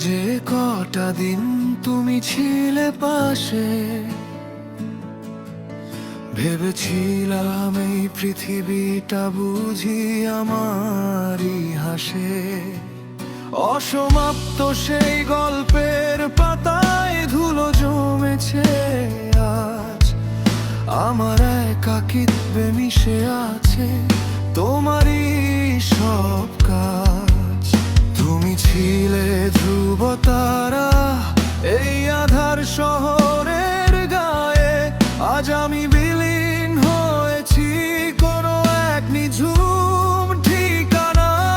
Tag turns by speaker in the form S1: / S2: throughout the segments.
S1: যে কটা দিন তুমি ছিলে পাশে, ভেবেছিলাম এই পৃথিবীটা বুঝি আমারই হাসে। অসমাপ্ত সেই গল্পের পাতায় ধুলো জমেছে আজ, আমার একাকিত্বে মিশে আছে তোমারই সব কাজ। তুমি ছিলে ধ্রুব তারা এই আধার শহরের গায়ে, আজ আমি বিলীন হয়েছি কোনো এক নিঝুম ঠিকানায়।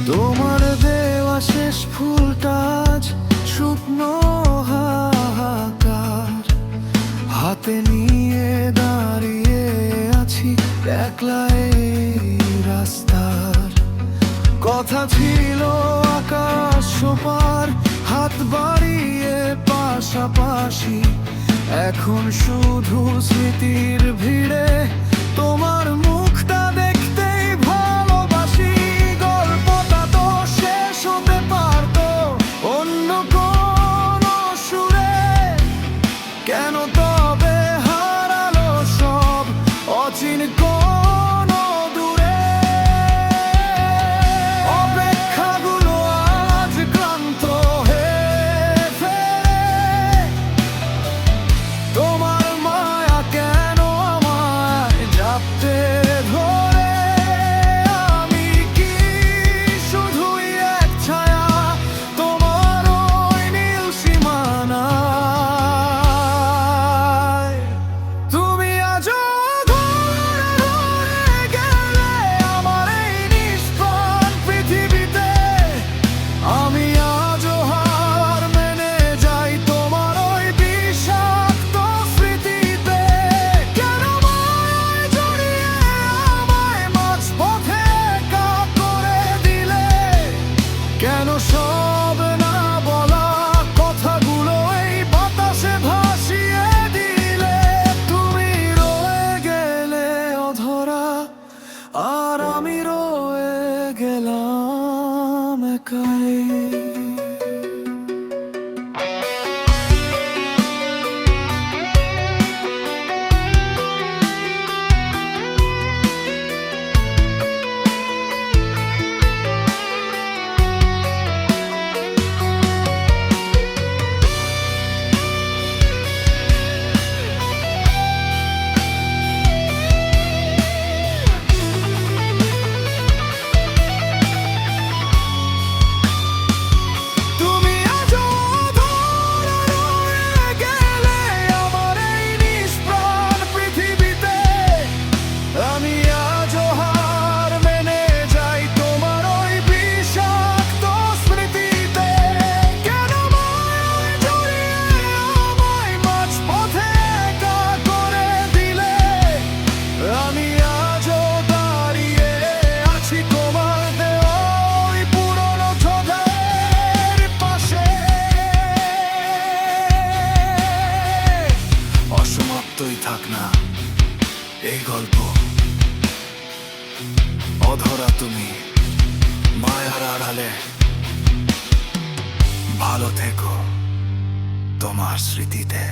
S1: তোমার দেওয়া শেষ ফুলটা আজ শুকনো হাহাকার, হাতে নিয়ে দাঁড়িয়ে আছি একলা এই রাস্তার। কথা ছিল আকাশ পার, হাত বাড়িয়ে পাশাপাশি, এখন শুধু স্মৃতির ভিড়ে তোমার মুখটা দেখতেই ভালোবাসি। গল্পটা তো শেষ হতে পারতো অন্য কোনো সুরে, কেন তবে হারালো সব অচিন কোনো দূরে? অপেক্ষাগুলো আজ ক্লান্ত হয়ে ফেরে, তোমার মায়া কেন আমায় জাপটে ধরে? আমি কি শুধুই এক ছায়া তোমার ওই নীল সীমানায়? তুমি আজও ধরে ধরে গেলে আমার এই নিষ্প্রাণ পৃথিবীতে, আমি আজও হার মেনে যাই তোমার ওই বিষাক্ত স্মৃতিতে। কেন মায়ায় জড়িয়ে আমায় মাঝপথে একা করে দিলে? কেন সব না বলা কথাগুলো এই বাতাসে ভাসিয়ে দিলে? তুমি রয়ে গেলে অধরা, আর আমি রয়ে গেলাম একাই। তুমি আজও ধরে রয়ে গেলে আমার এই নিষ্প্রাণ পৃথিবীতে, আমি আজও হার মেনে যাই তোমার ওই বিষাক্ত স্মৃতিতে। কেন মায়ায় জড়িয়ে আমায় মাঝপথে একা করে দিলে? আমি আজও দাঁড়িয়ে আছি তোমার দেওয়া ওই পুরনো ছোঁদের পাশে। অসমাপ্তই থাক না এই গল্প, অধরা তুমি মায়ার আড়ালে। ভালো থেকো তোমার স্মৃতিতে।